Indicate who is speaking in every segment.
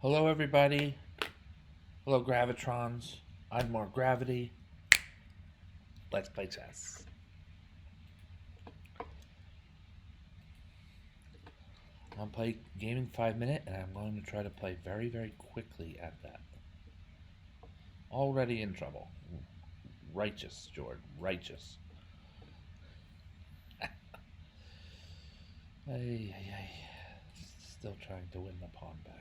Speaker 1: Hello, everybody. Hello, Gravitrons. I'm more gravity. Let's play chess. I'm playing Gaming 5 Minute, and I'm going to try to play very, very quickly at that. Already in trouble. Righteous, Jordan. Righteous. Ay, ay, ay. Still trying to win the pawn back.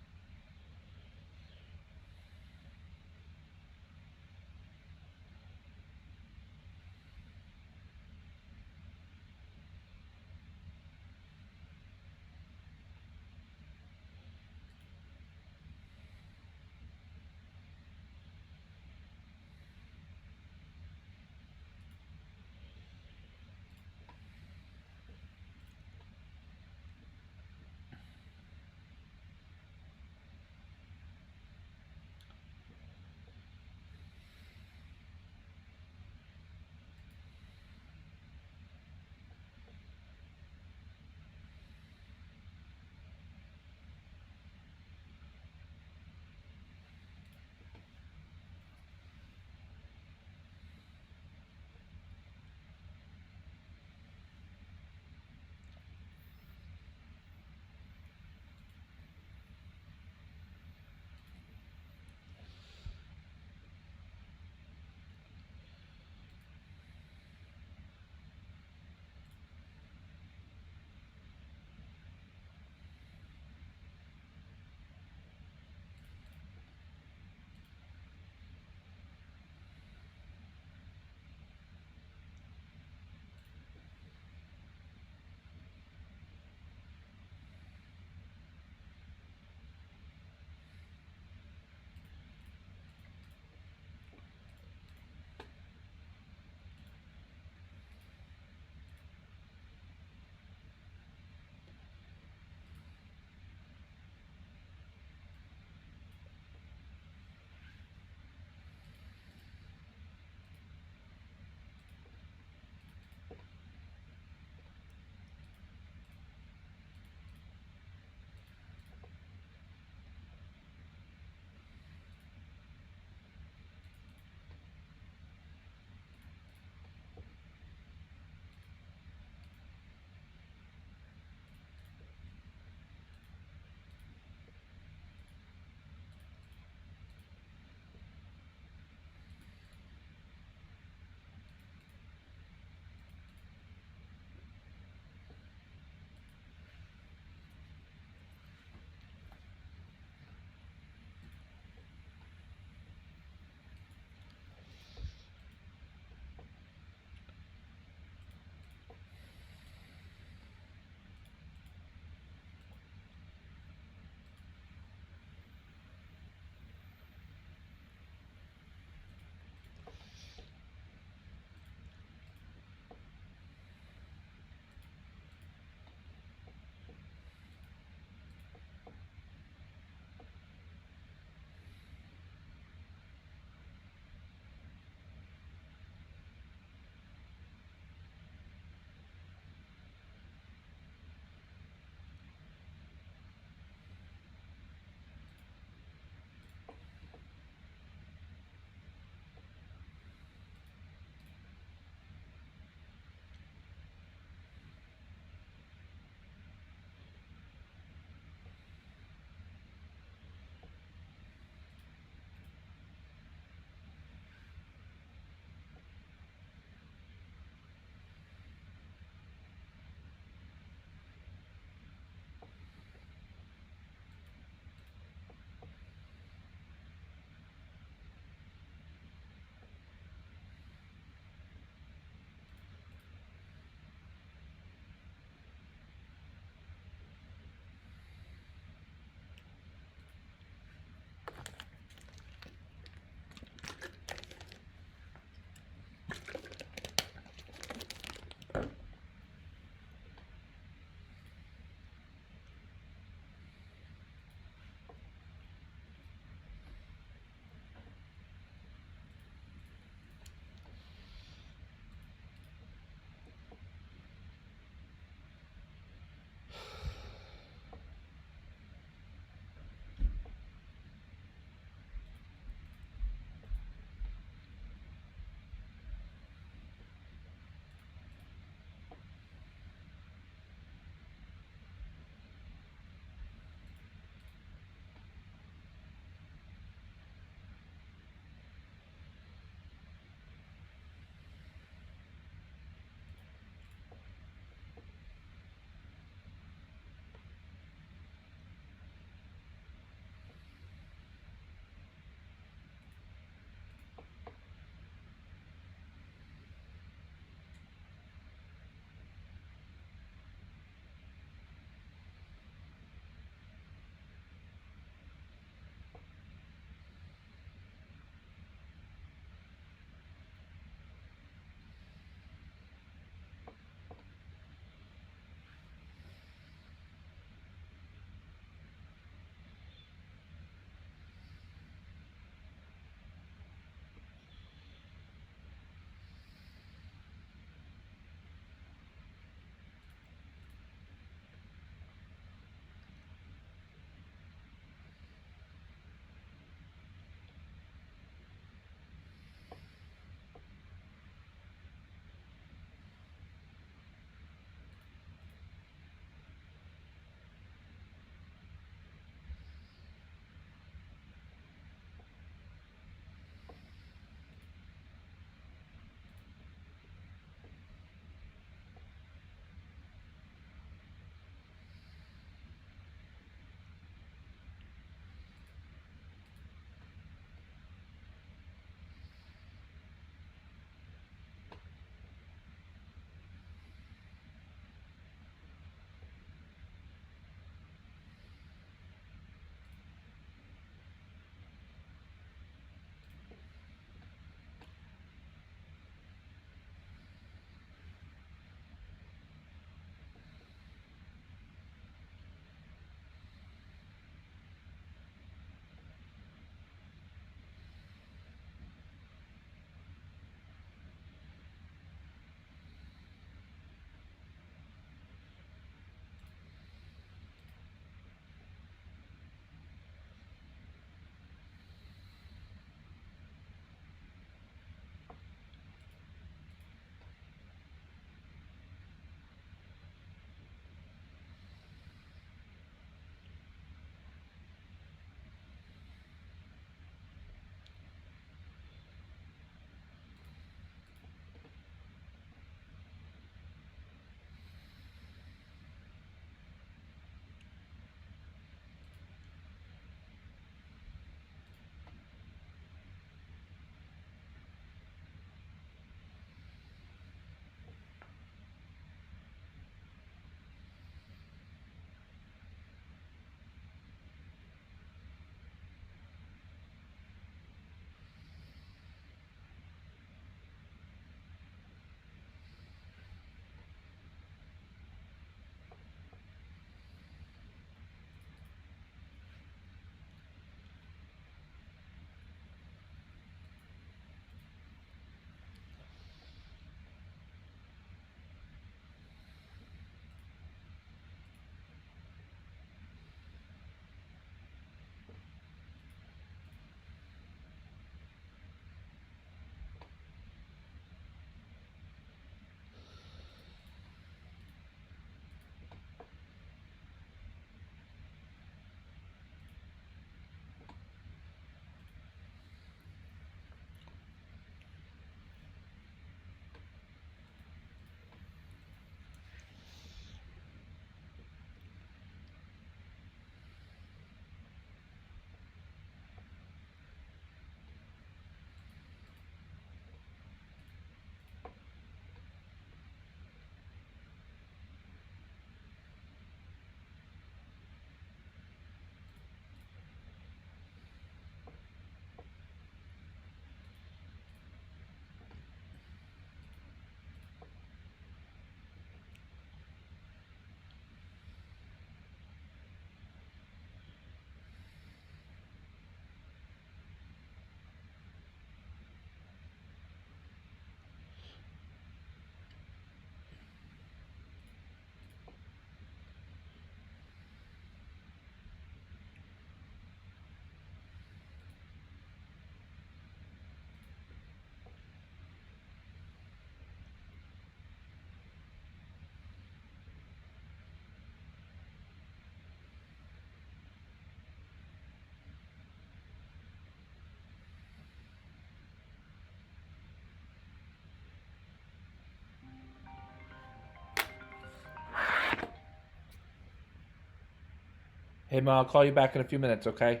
Speaker 1: Hey, Ma, I'll call you back in a few minutes, okay?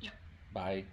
Speaker 2: Yep.
Speaker 1: Bye.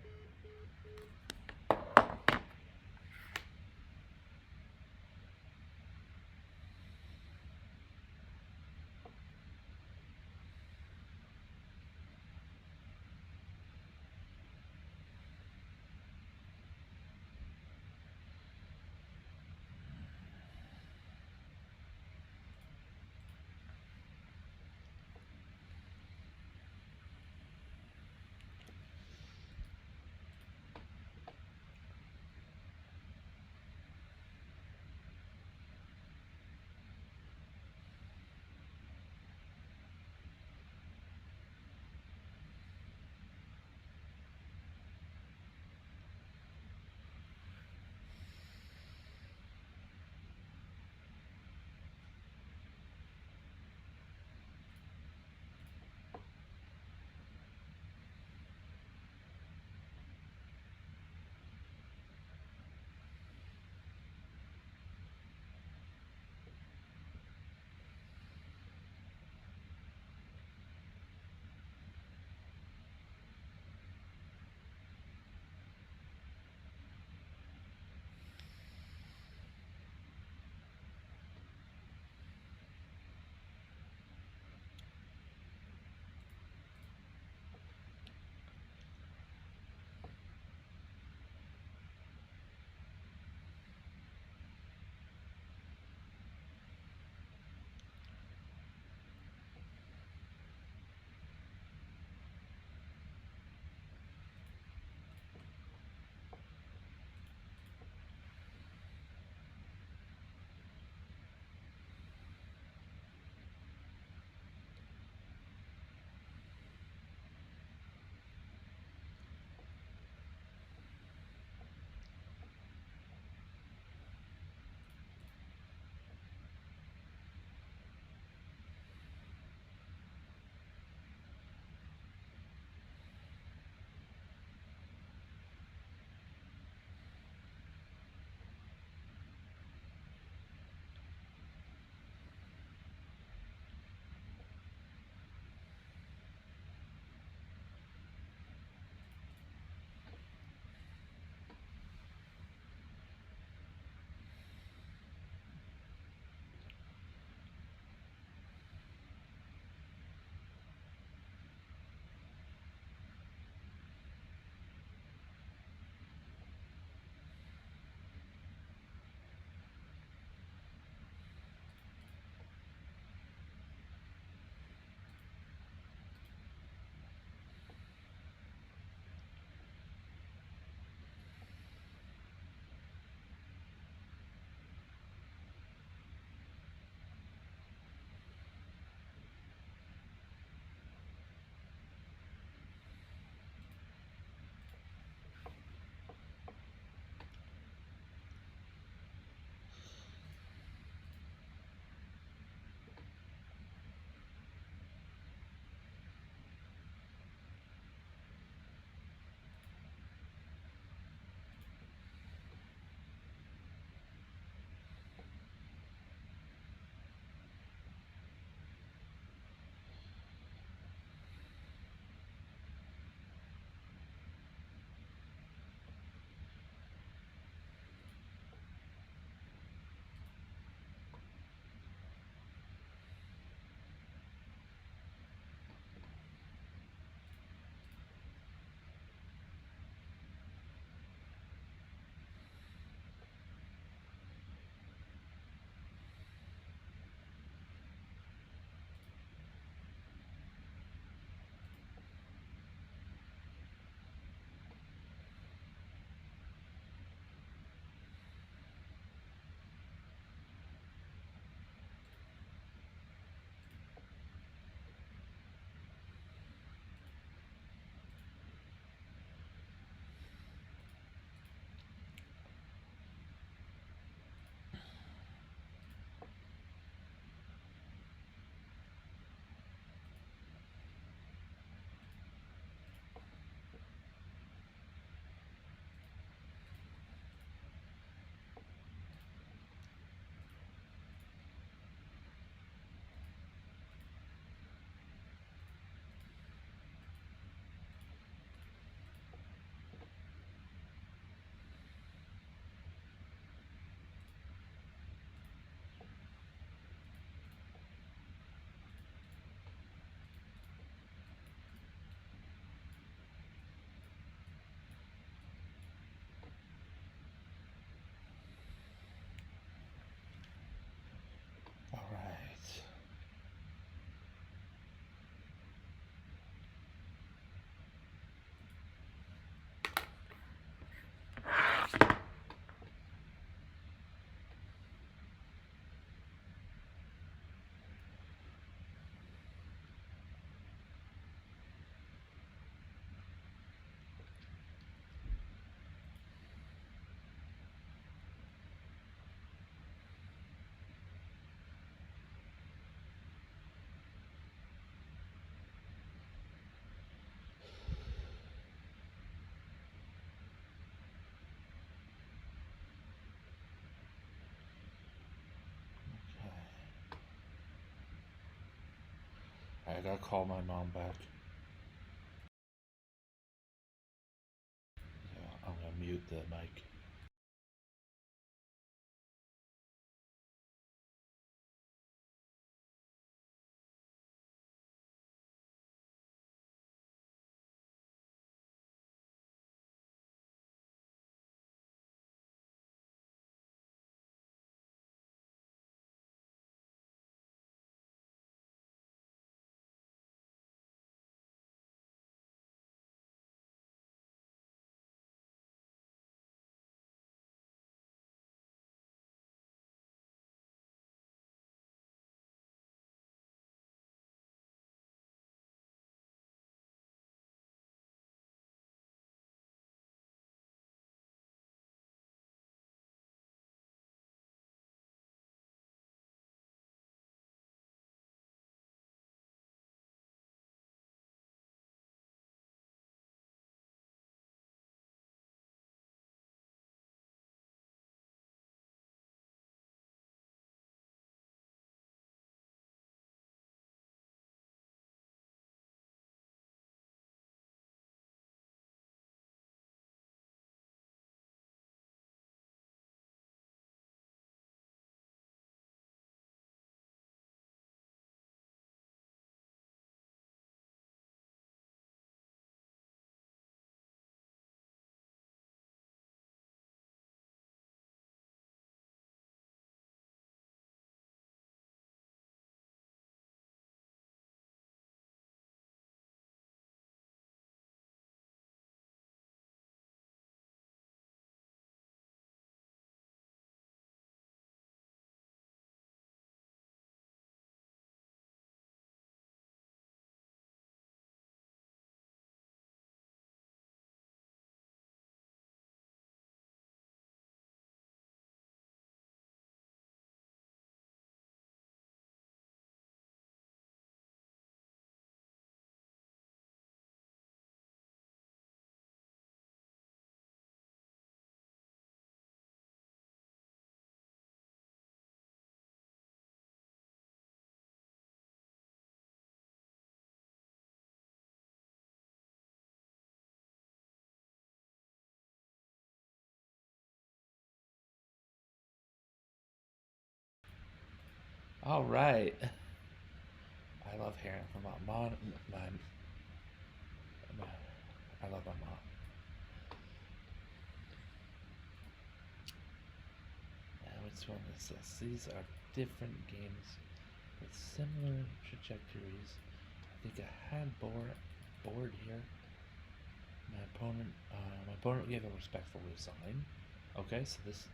Speaker 1: I gotta call my mom back. So I'm gonna mute the mic. All right. I love hearing from my mom. My, I love my mom. Now, which one is this? These are different games with similar trajectories. I think I had board here. My opponent gave a respectful resign. Okay, so let's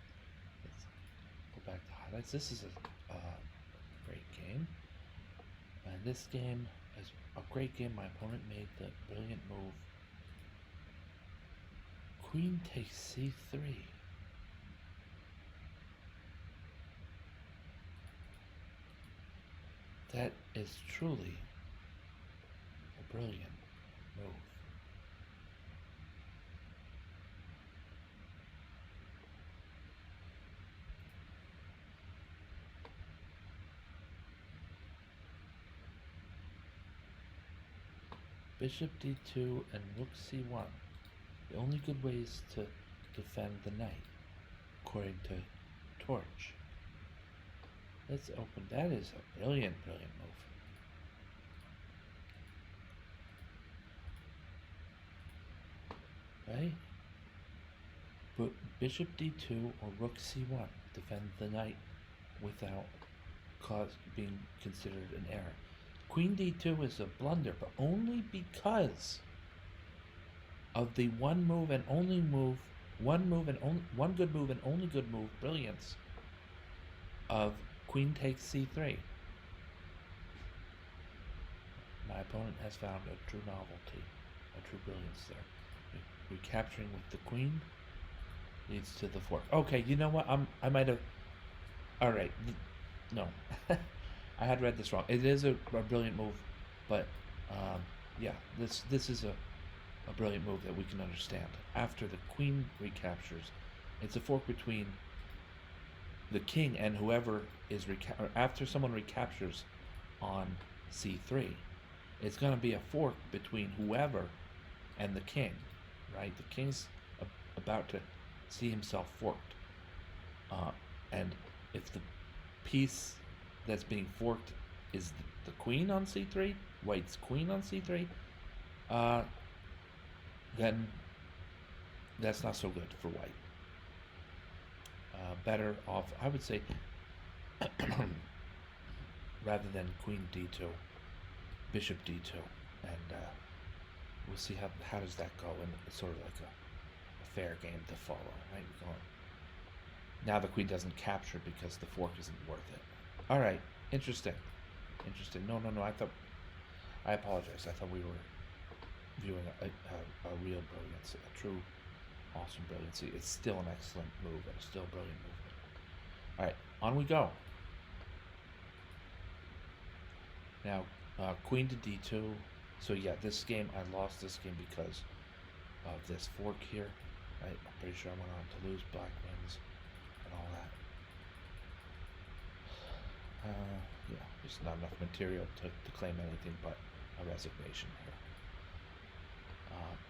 Speaker 1: go back to highlights. This is a great game. And this game is a great game. My opponent made the brilliant move. Queen takes c3. That is truly a brilliant move. Bishop d2 and rook c1. The only good ways to defend the knight, according to Torch. Let's open. That is a brilliant move. Right? But bishop d2 or rook c1 defend the knight without being considered an error. Queen d2 is a blunder, but only because of the one good move and only good move brilliance of queen takes c3. My opponent has found a true novelty, a true brilliance there. Recapturing with the queen leads to the fork. Okay, you know what? I might have. All right, no, I had read this wrong. It is a brilliant move, but yeah, this is a brilliant move that we can understand. After the queen recaptures, it's a fork between the king and whoever is after someone recaptures on c3, it's going to be a fork between whoever and the king, right? The king's about to see himself forked. And if the piece that's being forked is the queen on c3, white's queen on c3, then that's not so good for white. Better off, I would say, rather than queen d2, bishop d2, and we'll see how does that go, and it's sort of like a fair game to follow, right? Now the queen doesn't capture because the fork isn't worth it. All right, interesting. No, I apologize. I thought we were viewing a real brilliance, a true awesome brilliancy. It's still an excellent move and still a brilliant movement. All right, on we go. Now, queen to d2. So yeah, this game, I lost this game because of this fork here. Right? I'm pretty sure I went on to lose, black wins, and all that. Yeah, just not enough material to claim anything but a resignation here.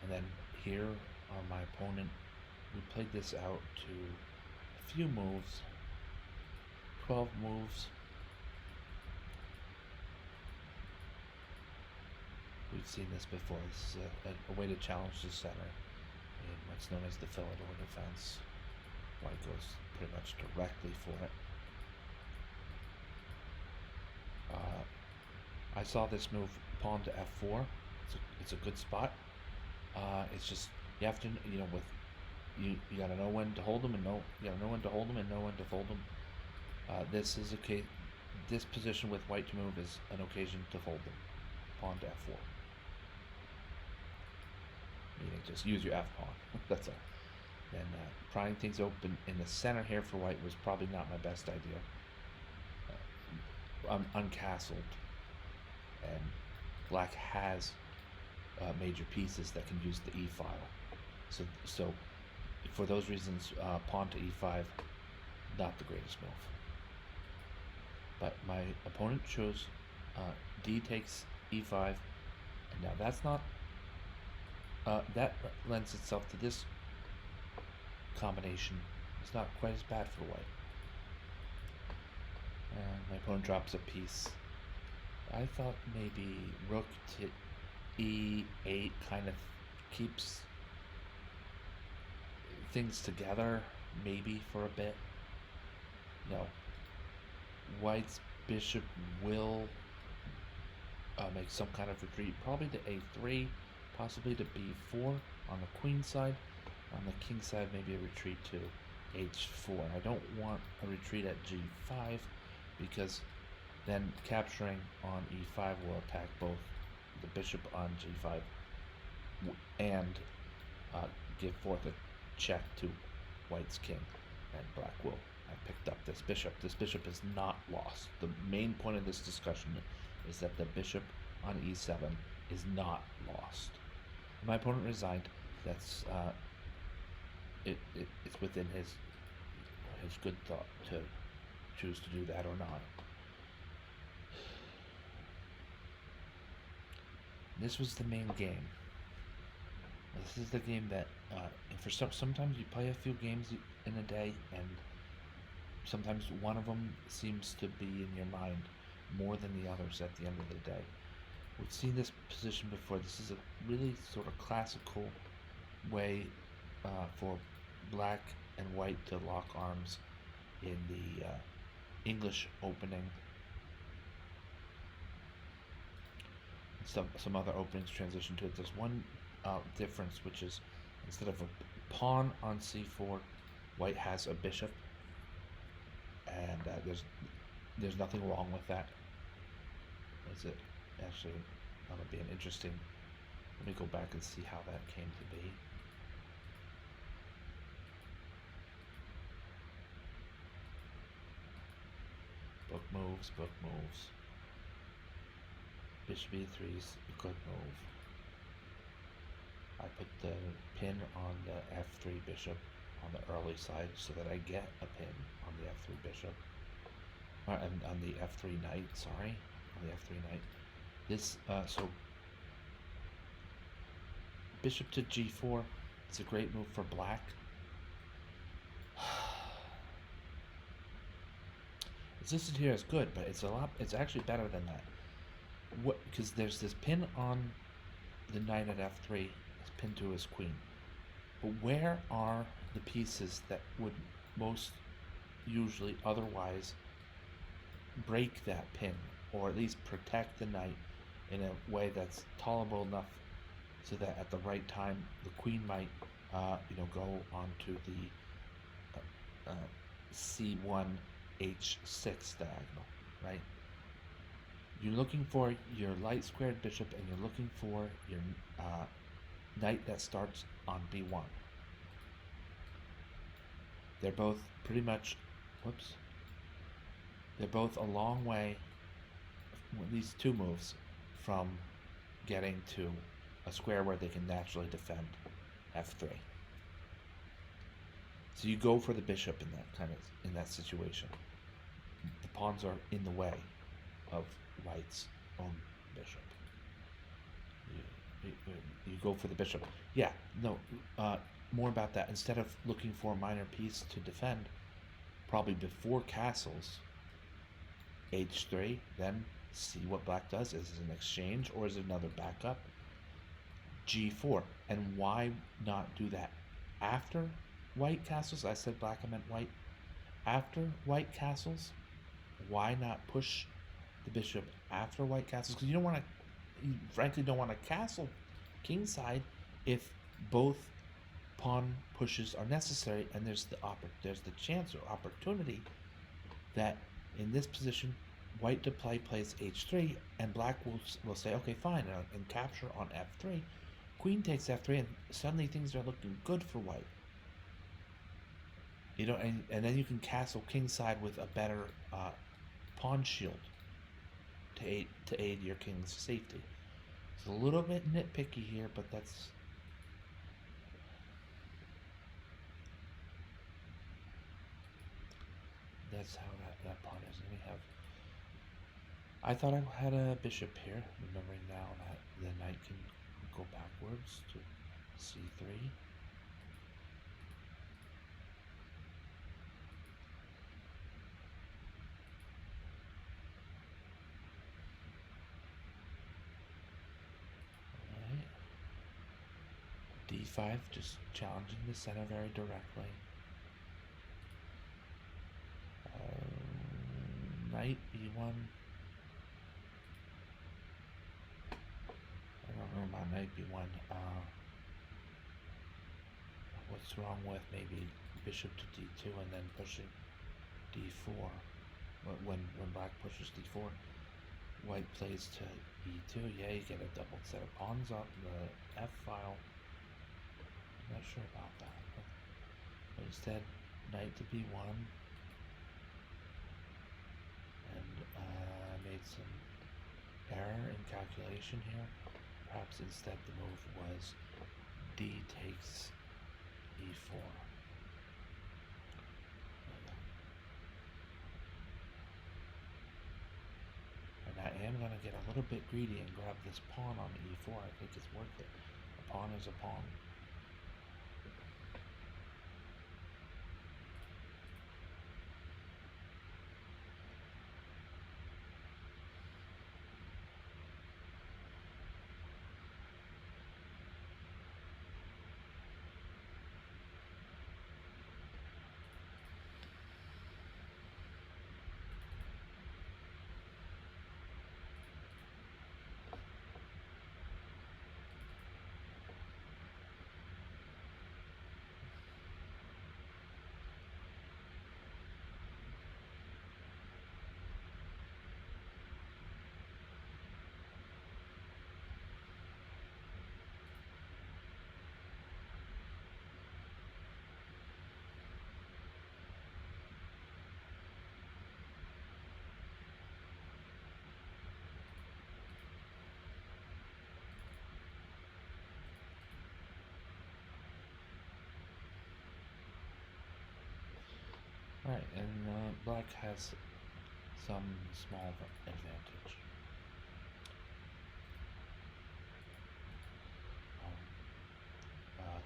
Speaker 1: And then here, my opponent, we played this out to a few moves, 12 moves. We've seen this before. This is a way to challenge the center in what's known as the Philidor defense. White goes pretty much directly for it. I saw this move pawn to f4. It's a good spot. It's just you have to, with you gotta know when to hold them and know when to hold them and know when to fold them. This is this position with white to move is an occasion to fold them. Pawn to f4. Meaning just use your f pawn. That's all. And prying things open in the center here for white was probably not my best idea. I'm uncastled, and black has major pieces that can use the e file. So for those reasons, pawn to e5, not the greatest move. But my opponent chose d takes e5, and now that's not that lends itself to this combination. It's not quite as bad for white. And my opponent drops a piece. I thought maybe rook to e8 kind of keeps things together, maybe for a bit. No. White's bishop will make some kind of retreat, probably to a3, possibly to b4 on the queen side. On the king side, maybe a retreat to h4. I don't want a retreat at g5 because then capturing on e5 will attack both the bishop on g5 and give forth a check to white's king, and black will have picked up this bishop. This bishop is not lost. The main point of this discussion is that the bishop on e7 is not lost. My opponent resigned. That's it's within his good thought to choose to do that or not. This was the main game. This is the game that sometimes you play a few games in a day, and sometimes one of them seems to be in your mind more than the others at the end of the day. We've seen this position before. This is a really sort of classical way for black and white to lock arms in the English opening. Some other openings transition to it. There's one difference, which is instead of a pawn on c4, white has a bishop, and there's nothing wrong with that. Is it actually that'll be an interesting? Let me go back and see how that came to be. Book moves. Bishop e3 is a good move. I put the pin on the f3 bishop on the early side so that I get a pin on the f3 bishop. And on the f3 knight, sorry. On the f3 knight. This so bishop to g4. It's a great move for black. It's listed here as good, but it's a lot. It's actually better than that. What? Because there's this pin on the knight at f3. It's pinned to his queen. But where are the pieces that would most usually otherwise break that pin, or at least protect the knight in a way that's tolerable enough so that at the right time the queen might go onto the c1 h6 diagonal, right? You're looking for your light squared bishop, and you're looking for your knight that starts on b1. They're both pretty much, whoops, they're both a long way, these two moves, from getting to a square where they can naturally defend f3. So you go for the bishop in that situation. The pawns are in the way of white's own bishop. You go for the bishop. Yeah, no, more about that. Instead of looking for a minor piece to defend, probably before castles, h3, then see what black does. Is it an exchange or is it another backup? g4. And why not do that after white castles? I said black, I meant white. After white castles, why not push the bishop after white castles? Because you frankly don't want to castle kingside if both pawn pushes are necessary, and there's the chance or opportunity that in this position white plays h3, and black will say, okay, fine, and capture on f3. Queen takes f3, and suddenly things are looking good for white. And then you can castle kingside with a better pawn shield to aid your king's safety. It's a little bit nitpicky here, but that's how that pawn is. And we have. I thought I had a bishop here, remembering now that the knight can go backwards to c3. d5, just challenging the center very directly. Knight b1. I don't know about knight b1. What's wrong with maybe bishop to d2 and then pushing d4? When black pushes d4, white plays to e2. Yeah, you get a double set of pawns on the f file. I'm not sure about that. But instead, knight to b1. And made some error in calculation here. Perhaps instead the move was d takes e4. And I am going to get a little bit greedy and grab this pawn on e4. I think it's worth it. A pawn is a pawn. Alright, and black has some small advantage.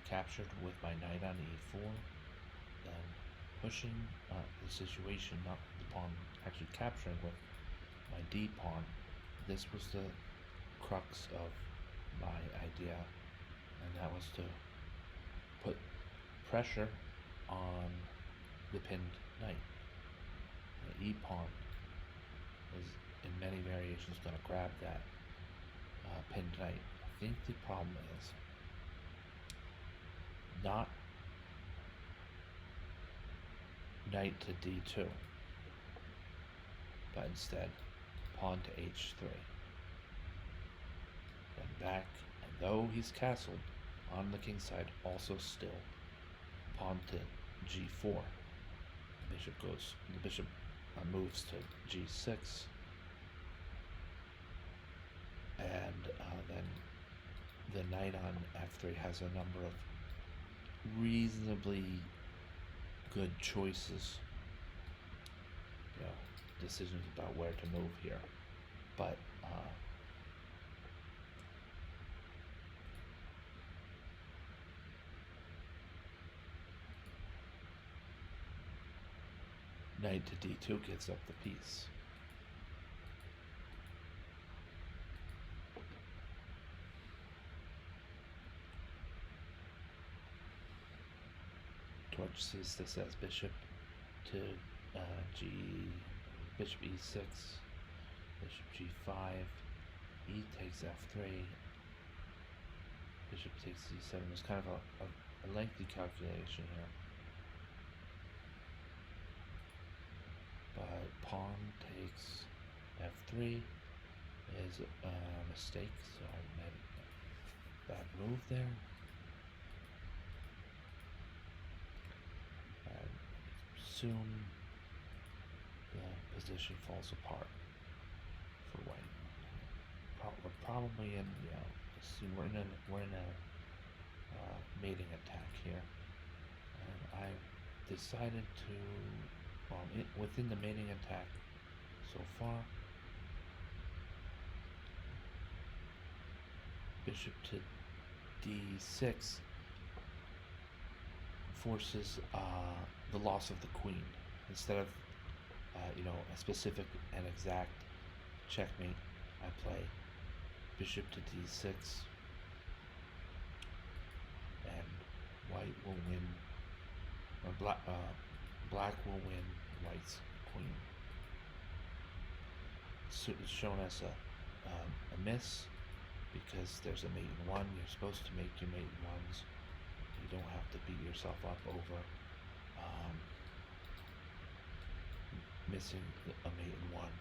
Speaker 1: captured with my knight on e4, then pushing the situation, not the pawn actually capturing with my d pawn. This was the crux of my idea, and that was to put pressure on the pinned knight. The e pawn is in many variations going to grab that pinned knight. I think the problem is not knight to d2, but instead pawn to h3. Then back, and though he's castled on the king side, also still pawn to g4. The bishop moves to g6, and then the knight on f3 has a number of reasonably good choices, decisions about where to move here, but knight to d2 gives up the piece. Torch sees this as bishop to bishop e6, bishop g5, e takes f3, bishop takes c7. There's kind of a lengthy calculation here. But pawn takes f3 is a mistake, so I made a bad move there. And soon the position falls apart for white. We're probably in, see, we're in a mating attack here, and I decided to. Within the mating attack so far, bishop to d6 forces the loss of the queen. Instead of a specific and exact checkmate, I play bishop to d6, and white will win, or black will win white's queen. So it's shown as a miss because there's a mate in one. You're supposed to make your mate in ones. You don't have to beat yourself up over missing a mate in one,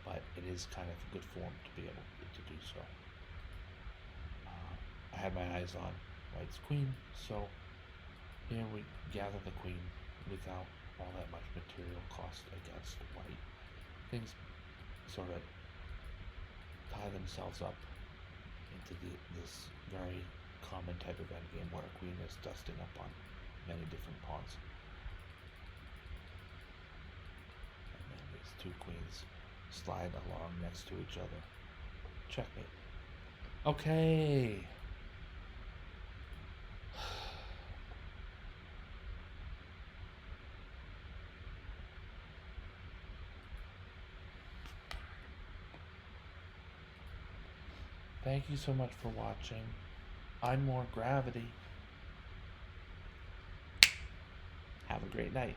Speaker 1: but it is kind of good form to be able to do so. I had my eyes on white's queen, so here we gather the queen without all that much material cost against white. Things sort of tie themselves up into this very common type of endgame where a queen is dusting up on many different pawns. And then these two queens slide along next to each other. Checkmate. Okay. Thank you so much for watching. I'm More Gravity. Have a great night.